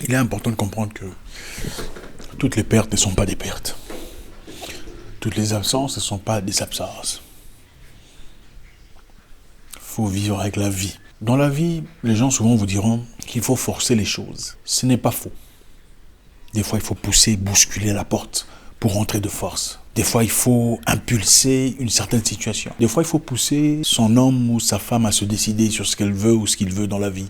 Il est important de comprendre que toutes les pertes ne sont pas des pertes. Toutes les absences ne sont pas des absences. Il faut vivre avec la vie. Dans la vie, les gens souvent vous diront qu'il faut forcer les choses. Ce n'est pas faux. Des fois, il faut pousser, bousculer la porte pour rentrer de force. Des fois, il faut impulser une certaine situation. Des fois, il faut pousser son homme ou sa femme à se décider sur ce qu'elle veut ou ce qu'il veut dans la vie.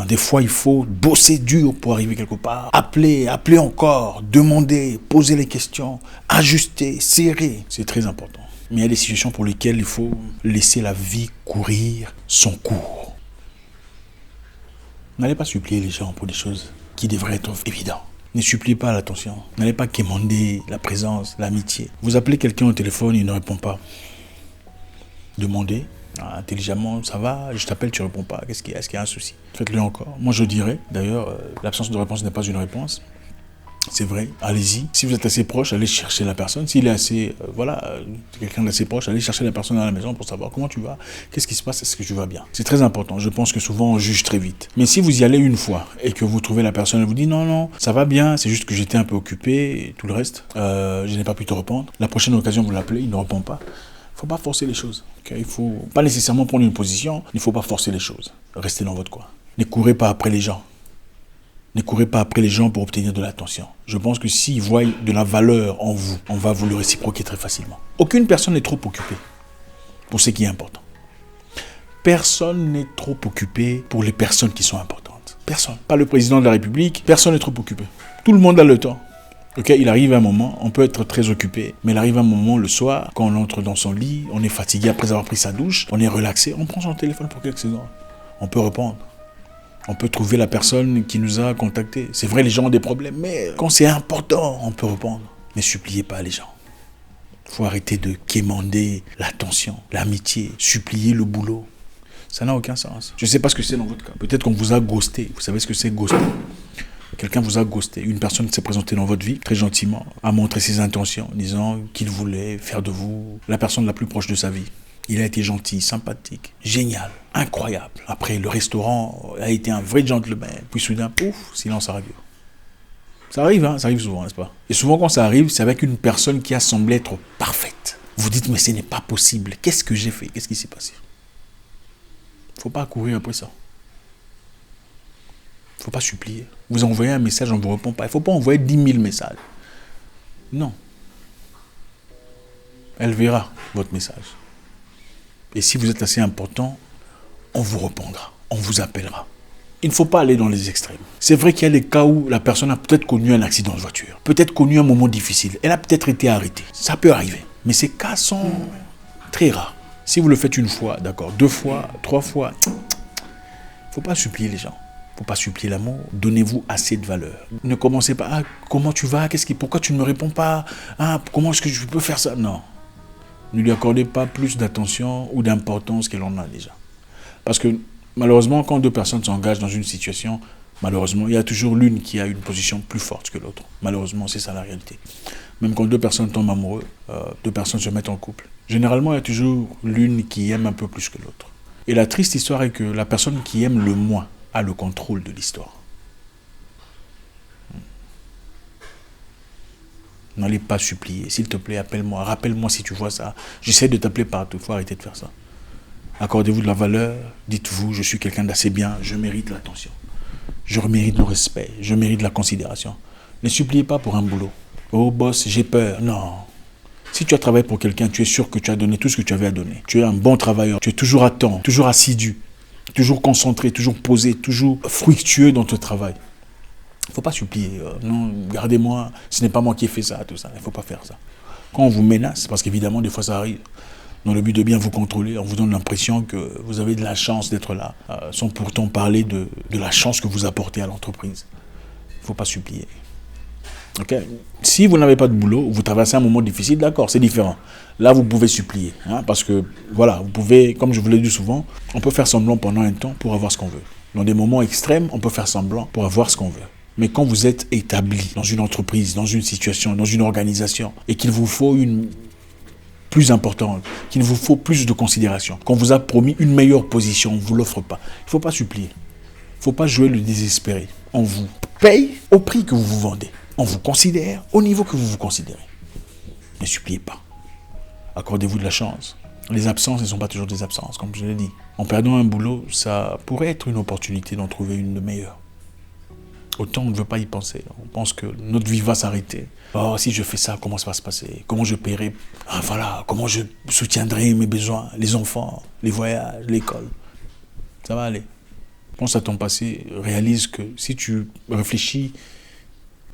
Des fois, il faut bosser dur pour arriver quelque part. Appeler encore, demander, poser les questions, ajuster, serrer. C'est très important. Mais il y a des situations pour lesquelles il faut laisser la vie courir son cours. N'allez pas supplier les gens pour des choses qui devraient être évidentes. Ne suppliez pas l'attention. N'allez pas quémander la présence, l'amitié. Vous appelez quelqu'un au téléphone, il ne répond pas. Demandez intelligemment, ça va, je t'appelle, tu ne réponds pas. Qu'est-ce qu'il y a? Est-ce qu'il y a un souci? Faites-le encore. Moi, je dirais, d'ailleurs, l'absence de réponse n'est pas une réponse. C'est vrai, allez-y. Si vous êtes assez proche, allez chercher la personne. S'il est assez, quelqu'un d'assez proche, allez chercher la personne à la maison pour savoir comment tu vas, qu'est-ce qui se passe, est-ce que tu vas bien. C'est très important. Je pense que souvent on juge très vite. Mais si vous y allez une fois et que vous trouvez la personne, elle vous dit non, ça va bien, c'est juste que j'étais un peu occupé et tout le reste, je n'ai pas pu te répondre. La prochaine occasion, vous l'appelez, il ne répond pas. Il ne faut pas forcer les choses. Okay? Il ne faut pas nécessairement prendre une position, il ne faut pas forcer les choses. Restez dans votre coin. Ne courez pas après les gens. Ne courez pas après les gens pour obtenir de l'attention. Je pense que s'ils voient de la valeur en vous, on va vous le réciproquer très facilement. Aucune personne n'est trop occupée pour ce qui est important. Personne n'est trop occupé pour les personnes qui sont importantes. Personne. Pas le président de la République, personne n'est trop occupé. Tout le monde a le temps. Okay, il arrive un moment, on peut être très occupé, mais il arrive un moment le soir, quand on entre dans son lit, on est fatigué après avoir pris sa douche, on est relaxé, on prend son téléphone pour quelques secondes. On peut répondre. On peut trouver la personne qui nous a contactés. C'est vrai, les gens ont des problèmes, mais quand c'est important, on peut répondre. Ne suppliez pas les gens. Il faut arrêter de quémander l'attention, l'amitié, supplier le boulot. Ça n'a aucun sens. Je ne sais pas ce que c'est dans votre cas. Peut-être qu'on vous a ghosté. Vous savez ce que c'est ghoster? Quelqu'un vous a ghosté. Une personne s'est présentée dans votre vie, très gentiment, a montré ses intentions, disant qu'il voulait faire de vous la personne la plus proche de sa vie. Il a été gentil, sympathique, génial, incroyable. Après, le restaurant a été un vrai gentleman. Puis soudain, pouf, silence radio. Ça arrive, ça arrive souvent, n'est-ce pas? Et souvent, quand ça arrive, c'est avec une personne qui a semblé être parfaite. Vous dites, mais ce n'est pas possible. Qu'est-ce que j'ai fait? Qu'est-ce qui s'est passé? Il ne faut pas courir après ça. Il ne faut pas supplier. Vous envoyez un message, on ne vous répond pas. Il ne faut pas envoyer 10 000 messages. Non. Elle verra votre message. Et si vous êtes assez important, on vous répondra, on vous appellera. Il ne faut pas aller dans les extrêmes. C'est vrai qu'il y a des cas où la personne a peut-être connu un accident de voiture, peut-être connu un moment difficile, elle a peut-être été arrêtée. Ça peut arriver. Mais ces cas sont très rares. Si vous le faites une fois, d'accord, 2 fois, 3 fois, il ne faut pas supplier les gens. Il ne faut pas supplier l'amour. Donnez-vous assez de valeur. Ne commencez pas, comment tu vas, pourquoi tu ne me réponds pas, comment est-ce que je peux faire ça? Non. Ne lui accordez pas plus d'attention ou d'importance qu'elle en a déjà. Parce que malheureusement, quand 2 personnes s'engagent dans une situation, malheureusement, il y a toujours l'une qui a une position plus forte que l'autre. Malheureusement, c'est ça la réalité. Même quand 2 personnes tombent amoureux, 2 personnes se mettent en couple. Généralement, il y a toujours l'une qui aime un peu plus que l'autre. Et la triste histoire est que la personne qui aime le moins a le contrôle de l'histoire. N'allez pas supplier. S'il te plaît, appelle-moi. Rappelle-moi si tu vois ça. J'essaie de t'appeler partout. Il faut arrêter de faire ça. Accordez-vous de la valeur. Dites-vous, je suis quelqu'un d'assez bien. Je mérite l'attention. Je mérite le respect. Je mérite la considération. Ne suppliez pas pour un boulot. Oh boss, j'ai peur. Non. Si tu as travaillé pour quelqu'un, tu es sûr que tu as donné tout ce que tu avais à donner. Tu es un bon travailleur. Tu es toujours à temps, toujours assidu, toujours concentré, toujours posé, toujours fructueux dans ton travail. Il ne faut pas supplier, non, gardez-moi, ce n'est pas moi qui ai fait ça, tout ça. Il ne faut pas faire ça. Quand on vous menace, parce qu'évidemment, des fois ça arrive, dans le but de bien vous contrôler, on vous donne l'impression que vous avez de la chance d'être là, sans pourtant parler de la chance que vous apportez à l'entreprise. Il ne faut pas supplier. Okay. Si vous n'avez pas de boulot, vous traversez un moment difficile, d'accord, c'est différent. Là, vous pouvez supplier, parce que, voilà, vous pouvez, comme je vous l'ai dit souvent, on peut faire semblant pendant un temps pour avoir ce qu'on veut. Dans des moments extrêmes, on peut faire semblant pour avoir ce qu'on veut. Mais quand vous êtes établi dans une entreprise, dans une situation, dans une organisation, et qu'il vous faut une plus importante, qu'il vous faut plus de considération, qu'on vous a promis une meilleure position, on ne vous l'offre pas. Il ne faut pas supplier. Il ne faut pas jouer le désespéré. On vous paye au prix que vous vous vendez. On vous considère au niveau que vous vous considérez. Ne suppliez pas. Accordez-vous de la chance. Les absences ne sont pas toujours des absences, comme je l'ai dit. En perdant un boulot, ça pourrait être une opportunité d'en trouver une de meilleure. Autant on ne veut pas y penser. On pense que notre vie va s'arrêter. Oh, si je fais ça, comment ça va se passer? Comment je paierai? Ah, voilà, comment je soutiendrai mes besoins? Les enfants, les voyages, l'école. Ça va aller. Pense à ton passé. Réalise que si tu réfléchis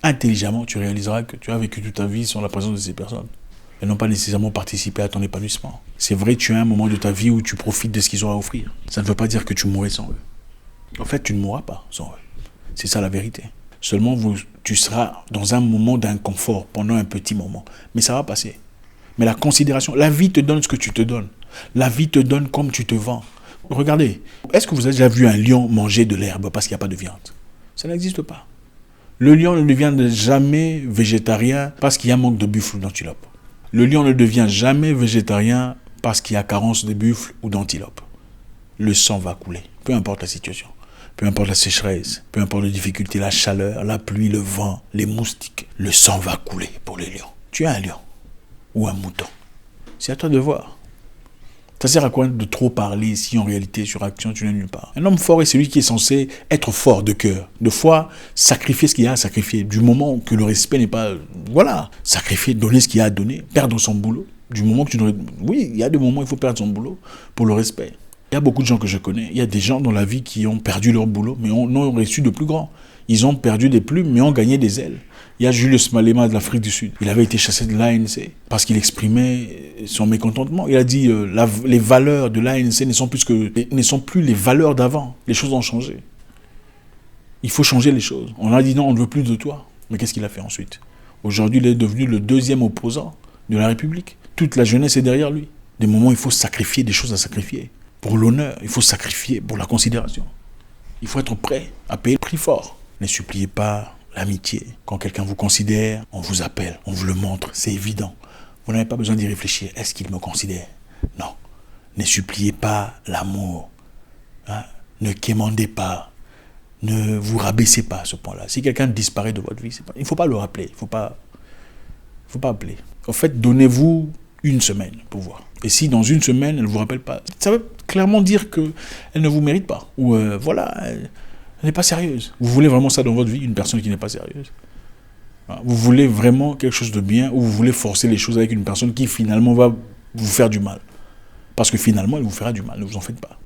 intelligemment, tu réaliseras que tu as vécu toute ta vie sans la présence de ces personnes. Elles n'ont pas nécessairement participé à ton épanouissement. C'est vrai, tu as un moment de ta vie où tu profites de ce qu'ils ont à offrir. Ça ne veut pas dire que tu mourrais sans eux. En fait, tu ne mourras pas sans eux. C'est ça la vérité. Seulement, tu seras dans un moment d'inconfort pendant un petit moment. Mais ça va passer. Mais la considération, la vie te donne ce que tu te donnes. La vie te donne comme tu te vends. Regardez, est-ce que vous avez déjà vu un lion manger de l'herbe parce qu'il n'y a pas de viande? Ça n'existe pas. Le lion ne devient jamais végétarien parce qu'il y a un manque de buffle ou d'antilope. Le lion ne devient jamais végétarien parce qu'il y a carence de buffle ou d'antilope. Le sang va couler, peu importe la situation, peu importe la sécheresse, peu importe les difficultés, la chaleur, la pluie, le vent, les moustiques. Le sang va couler pour les lions. Tu es un lion ou un mouton. C'est à toi de voir. Ça sert à quoi de trop parler si en réalité sur action tu n'es nulle part? Un homme fort est celui qui est censé être fort de cœur, de foi, sacrifier ce qu'il y a à sacrifier. Du moment que le respect n'est pas... Voilà, sacrifier, donner ce qu'il y a à donner, perdre son boulot. Du moment que tu devrais... Oui, il y a des moments où il faut perdre son boulot pour le respect. Il y a beaucoup de gens que je connais, il y a des gens dans la vie qui ont perdu leur boulot, mais ont reçu de plus grands. Ils ont perdu des plumes, mais ont gagné des ailes. Il y a Julius Malema de l'Afrique du Sud. Il avait été chassé de l'ANC parce qu'il exprimait son mécontentement. Il a dit les valeurs de l'ANC ne sont plus les valeurs d'avant. Les choses ont changé. Il faut changer les choses. On a dit non, on ne veut plus de toi. Mais qu'est-ce qu'il a fait ensuite? Aujourd'hui, il est devenu le deuxième opposant de la République. Toute la jeunesse est derrière lui. Des moments, il faut sacrifier des choses à sacrifier. Pour l'honneur, il faut sacrifier pour la considération. Il faut être prêt à payer le prix fort. Ne suppliez pas l'amitié. Quand quelqu'un vous considère, on vous appelle, on vous le montre, c'est évident. Vous n'avez pas besoin d'y réfléchir. Est-ce qu'il me considère? Non. Ne suppliez pas l'amour. Hein? Ne quémandez pas. Ne vous rabaissez pas à ce point-là. Si quelqu'un disparaît de votre vie, il ne faut pas le rappeler. Il ne faut pas appeler. En fait, donnez-vous une semaine pour voir. Et si dans une semaine, elle ne vous rappelle pas, ça veut clairement dire qu'elle ne vous mérite pas. Ou voilà... Elle n'est pas sérieuse. Vous voulez vraiment ça dans votre vie, une personne qui n'est pas sérieuse? Vous voulez vraiment quelque chose de bien ou vous voulez forcer les choses avec une personne qui finalement va vous faire du mal? Parce que finalement, elle vous fera du mal, ne vous en faites pas.